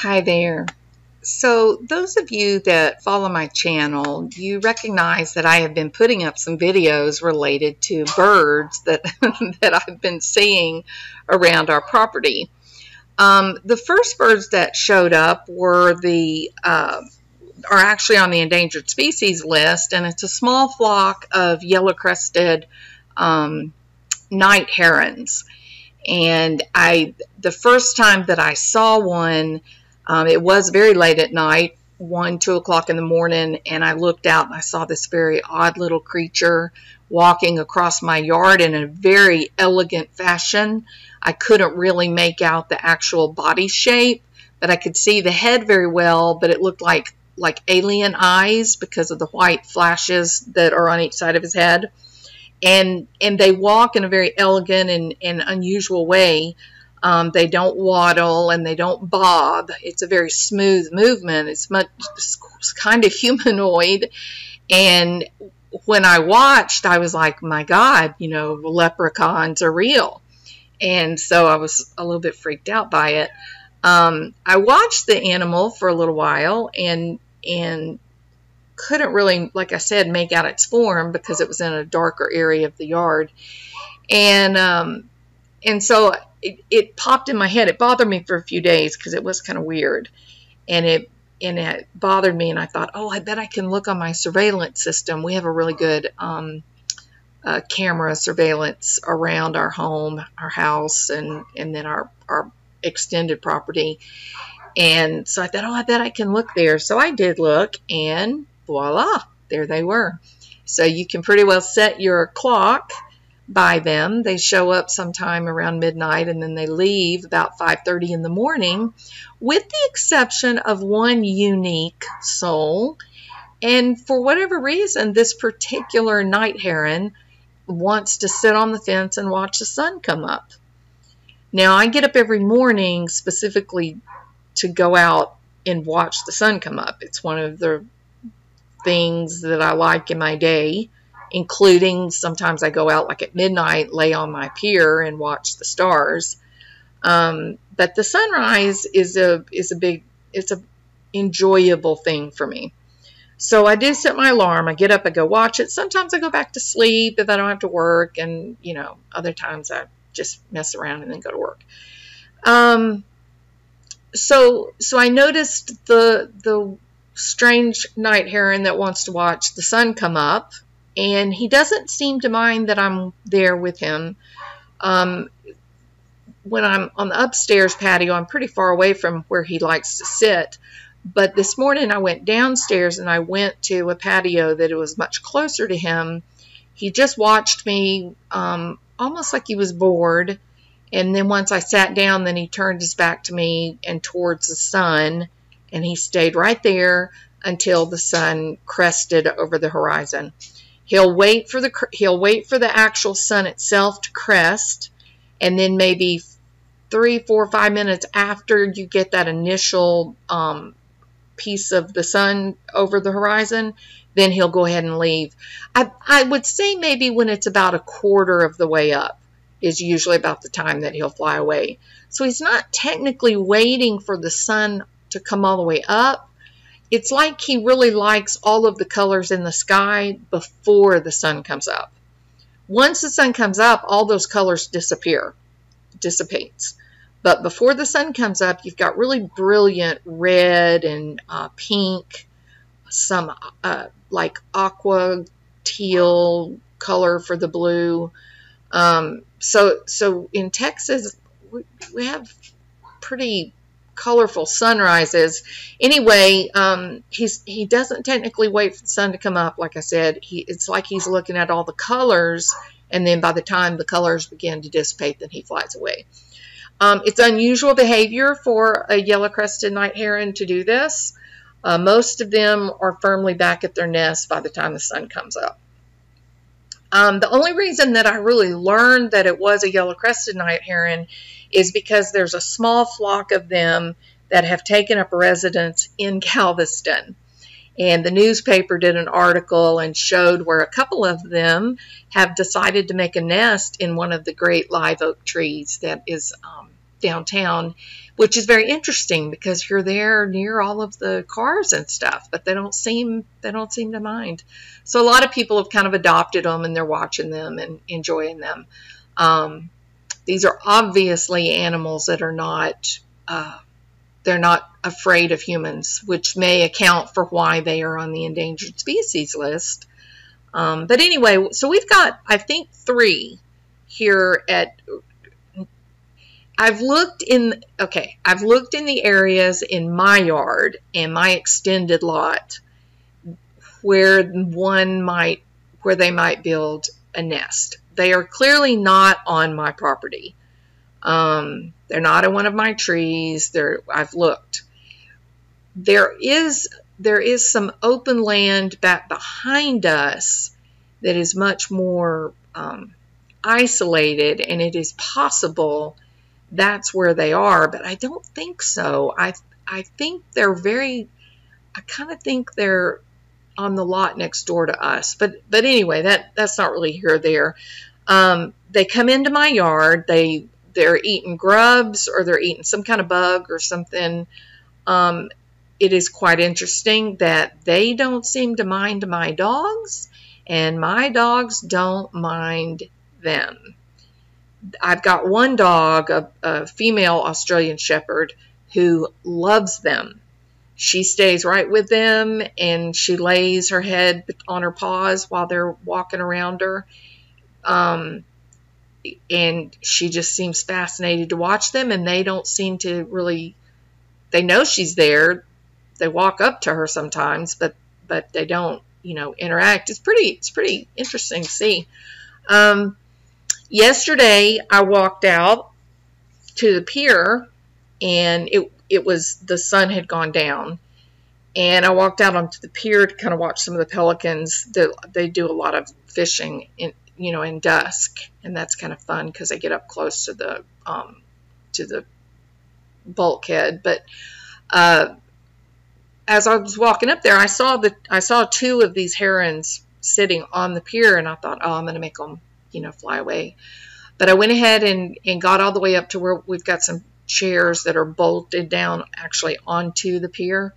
Hi there. So those of you that follow my channel, you recognize that I have been putting up some videos related to birds that, that I've been seeing around our property. The first birds that showed up were are actually on the endangered species list, and it's a small flock of yellow-crested night herons. And the first time that I saw one, it was very late at night, 1, 2 o'clock in the morning, and I looked out and I saw this very odd little creature walking across my yard in a very elegant fashion. I couldn't really make out the actual body shape, but I could see the head very well, but it looked like alien eyes because of the white flashes that are on each side of his head. And they walk in a very elegant and unusual way. They don't waddle and they don't bob. It's a very smooth movement. It's kind of humanoid. And when I watched, I was like, my God, you know, leprechauns are real. And so I was a little bit freaked out by it. I watched the animal for a little while and couldn't really, like I said, make out its form because it was in a darker area of the yard. And so it popped in my head. It bothered me for a few days because it was kind of weird. And it bothered me, and I thought, oh, I bet I can look on my surveillance system. We have a really good camera surveillance around our home, our house, and then our extended property. And so I thought, oh, I bet I can look there. So I did look, and voila, there they were. So you can pretty well set your clock by them. They show up sometime around midnight, and then they leave about 5:30 in the morning, with the exception of one unique soul. And for whatever reason, this particular night heron wants to sit on the fence and watch the sun come up. Now, I get up every morning specifically to go out and watch the sun come up. It's one of the things that I like in my day, including sometimes I go out like at midnight, lay on my pier and watch the stars. But the sunrise is it's a enjoyable thing for me. So I do set my alarm. I get up, I go watch it. Sometimes I go back to sleep if I don't have to work, and you know, other times I just mess around and then go to work. So I noticed the strange night heron that wants to watch the sun come up, and he doesn't seem to mind that I'm there with him. When I'm on the upstairs patio, I'm pretty far away from where he likes to sit. But this morning I went downstairs and I went to a patio that it was much closer to him. He just watched me almost like he was bored. And then once I sat down, then he turned his back to me and towards the sun, and he stayed right there until the sun crested over the horizon. He'll wait for the actual sun itself to crest, and then maybe 3, 4, 5 minutes after you get that initial piece of the sun over the horizon, then he'll go ahead and leave. I would say maybe when it's about a quarter of the way up is usually about the time that he'll fly away. So he's not technically waiting for the sun to come all the way up. It's like he really likes all of the colors in the sky before the sun comes up. Once the sun comes up, all those colors dissipates. But before the sun comes up, you've got really brilliant red and pink, some like aqua teal color for the blue. So in Texas, we have pretty colorful sunrises. Anyway, he doesn't technically wait for the sun to come up. Like I said, it's like he's looking at all the colors, and then by the time the colors begin to dissipate, then he flies away. It's unusual behavior for a yellow-crested night heron to do this. Most of them are firmly back at their nest by the time the sun comes up. The only reason that I really learned that it was a yellow-crested night heron is because there's a small flock of them that have taken up residence in Galveston. And the newspaper did an article and showed where a couple of them have decided to make a nest in one of the great live oak trees that is downtown, which is very interesting because you're there near all of the cars and stuff, but they don't seem to mind. So a lot of people have kind of adopted them, and they're watching them and enjoying them. These are obviously animals that are not they're not afraid of humans, which may account for why they are on the endangered species list. But anyway, so we've got, I think, 3 here at. I've looked in the areas in my yard and my extended lot where they might build a nest. They are clearly not on my property. They're not in one of my trees. I've looked. There is some open land back behind us that is much more isolated, and it is possible that's where they are, but I don't think so. I think they're I kind of think they're on the lot next door to us. But anyway, that's not really here or there. They come into my yard. They're eating grubs, or they're eating some kind of bug or something. It is quite interesting that they don't seem to mind my dogs, and my dogs don't mind them. I've got one dog, a female Australian Shepherd, who loves them. She stays right with them, and she lays her head on her paws while they're walking around her. And she just seems fascinated to watch them, and they don't seem to really, they know she's there. They walk up to her sometimes, but they don't, interact. It's pretty interesting to see. Yesterday, I walked out to the pier, and it was, the sun had gone down, and I walked out onto the pier to kind of watch some of the pelicans. They do a lot of fishing in dusk, and that's kind of fun because they get up close to the bulkhead. But as I was walking up there, I saw 2 of these herons sitting on the pier, and I thought, oh, I'm going to make them fly away. But I went ahead and got all the way up to where we've got some chairs that are bolted down actually onto the pier.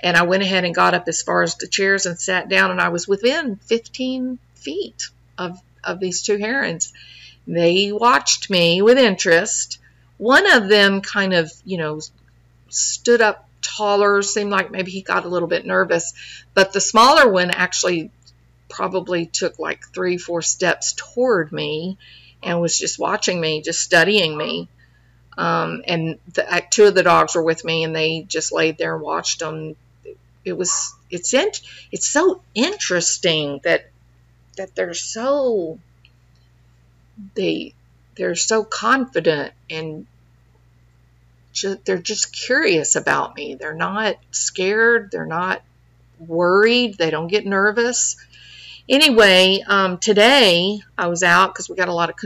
And I went ahead and got up as far as the chairs and sat down, and I was within 15 feet of these 2 herons. They watched me with interest. One of them kind of, stood up taller, seemed like maybe he got a little bit nervous. But the smaller one actually probably took like 3-4 steps toward me and was just watching me, just studying me. And 2 of the dogs were with me, and they just laid there and watched them. It's so interesting that they're so confident, and they're just curious about me. They're not scared. They're not worried. They don't get nervous. Anyway, today I was out because we got a lot of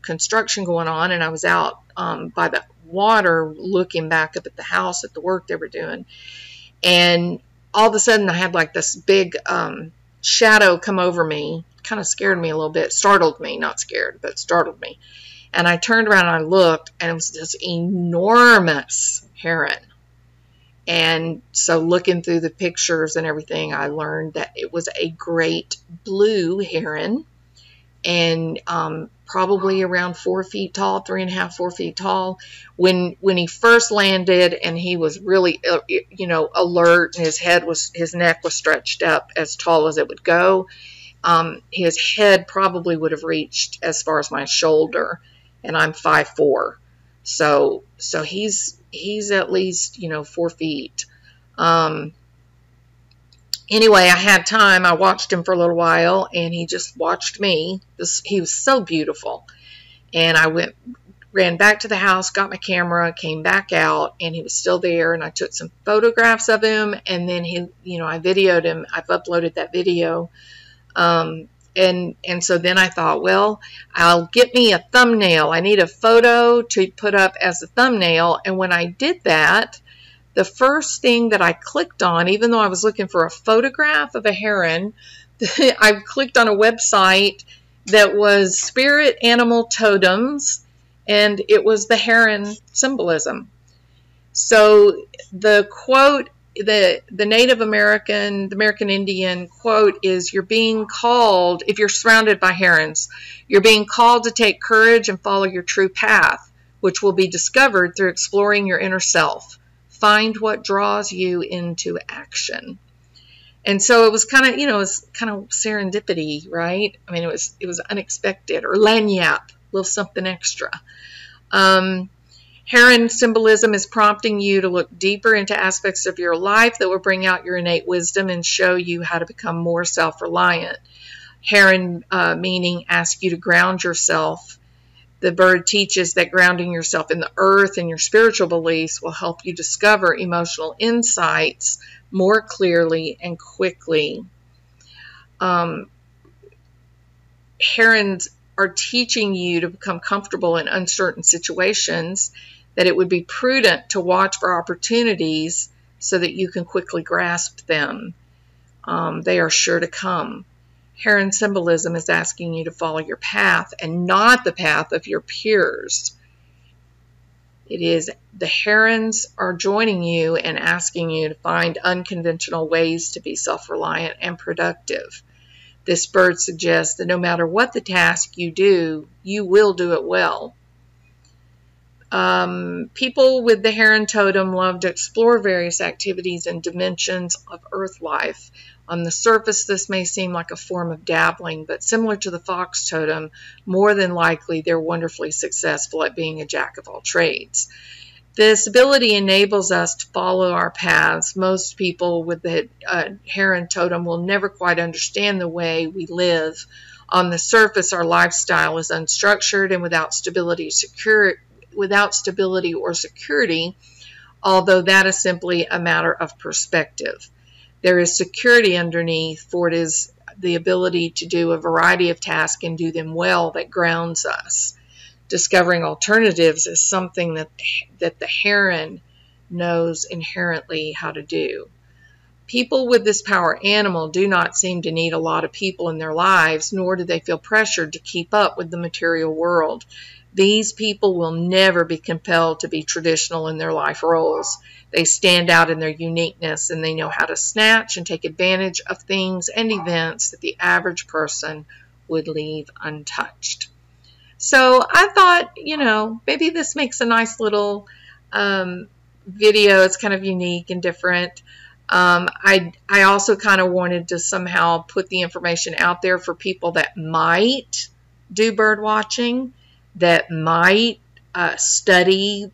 construction going on, and I was out by the water looking back up at the house at the work they were doing. And all of a sudden I had like this big shadow come over me. Kind of scared me a little bit. Startled me. Not scared, but startled me. And I turned around and I looked, and it was this enormous heron. And so looking through the pictures and everything, I learned that it was a great blue heron, and probably around 4 feet tall, 3.5, 4 feet tall. When he first landed, and he was really, alert, and his neck was stretched up as tall as it would go. His head probably would have reached as far as my shoulder, and I'm 5'4", so he's at least 4 feet. Anyway, I had time. I watched him for a little while, and he just watched me. He was so beautiful. And I ran back to the house, got my camera, came back out, and he was still there. And I took some photographs of him, and then I videoed him. I've uploaded that video. And so then I thought, well, I'll get me a thumbnail. I need a photo to put up as a thumbnail. And when I did that, the first thing that I clicked on, even though I was looking for a photograph of a heron, I clicked on a website that was Spirit Animal Totems, and it was the heron symbolism. So the quote, the Native American, the American Indian quote is, you're being called, if you're surrounded by herons, you're being called to take courage and follow your true path, which will be discovered through exploring your inner self. Find what draws you into action. And so it was kind of, it was kind of serendipity, right? I mean, it was unexpected, or lagniappe, a little something extra. Heron symbolism is prompting you to look deeper into aspects of your life that will bring out your innate wisdom and show you how to become more self-reliant. Heron meaning ask you to ground yourself. The bird teaches that grounding yourself in the earth and your spiritual beliefs will help you discover emotional insights more clearly and quickly. Herons are teaching you to become comfortable in uncertain situations, that it would be prudent to watch for opportunities so that you can quickly grasp them. They are sure to come. Heron symbolism is asking you to follow your path and not the path of your peers. It is the herons are joining you and asking you to find unconventional ways to be self-reliant and productive. This bird suggests that no matter what the task you do, you will do it well. People with the heron totem love to explore various activities and dimensions of earth life. On the surface, this may seem like a form of dabbling, but similar to the fox totem, more than likely they're wonderfully successful at being a jack of all trades. This ability enables us to follow our paths. Most people with the heron totem will never quite understand the way we live. On the surface, our lifestyle is unstructured and without stability or security, although that is simply a matter of perspective. There is security underneath, for it is the ability to do a variety of tasks and do them well that grounds us. Discovering alternatives is something that the heron knows inherently how to do. People with this power animal do not seem to need a lot of people in their lives, nor do they feel pressured to keep up with the material world. These people will never be compelled to be traditional in their life roles. They stand out in their uniqueness, and they know how to snatch and take advantage of things and events that the average person would leave untouched. So I thought, maybe this makes a nice little video. It's kind of unique and different. I also kind of wanted to somehow put the information out there for people that might do bird watching, that might study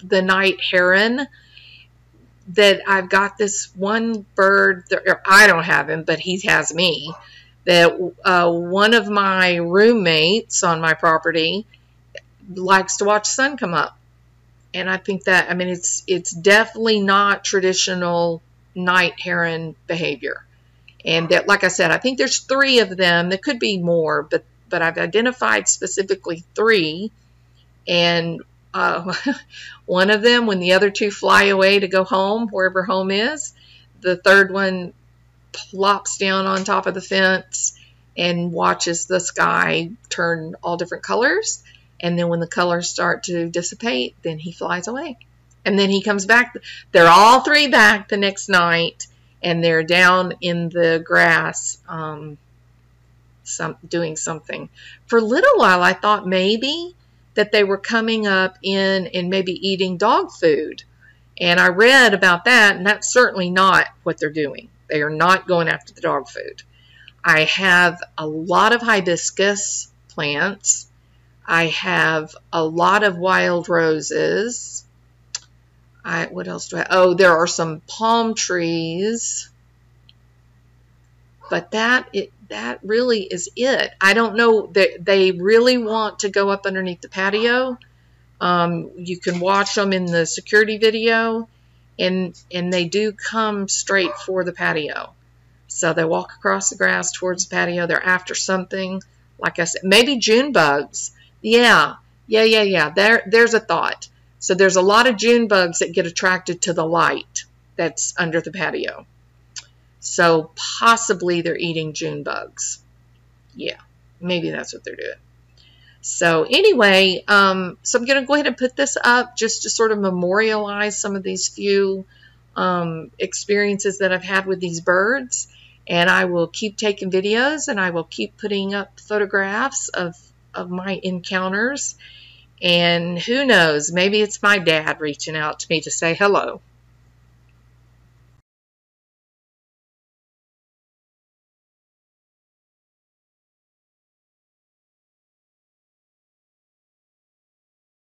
the night heron, that I've got this one bird, I don't have him, but he has me, that one of my roommates on my property likes to watch the sun come up. And I think that, it's definitely not traditional night heron behavior. And that, like I said, I think there's 3 of them. There could be more, but I've identified specifically 3. And one of them, when the other 2 fly away to go home, wherever home is, the 3rd one plops down on top of the fence and watches the sky turn all different colors. And then when the colors start to dissipate, then he flies away. And then he comes back. They're all 3 back the next night, and they're down in the grass doing something. For a little while, I thought maybe that they were coming up in and maybe eating dog food. And I read about that, and that's certainly not what they're doing. They are not going after the dog food. I have a lot of hibiscus plants. I have a lot of wild roses. What else do I have? Oh, there are some palm trees. But that really is it. I don't know that they really want to go up underneath the patio. You can watch them in the security video, and they do come straight for the patio. So they walk across the grass towards the patio. They're after something. Like I said, maybe June bugs. Yeah. There's a thought. So there's a lot of June bugs that get attracted to the light that's under the patio. So possibly they're eating June bugs. Yeah, maybe that's what they're doing. So anyway, so I'm going to go ahead and put this up just to sort of memorialize some of these few experiences that I've had with these birds. And I will keep taking videos, and I will keep putting up photographs of my encounters. And who knows, maybe it's my dad reaching out to me to say hello.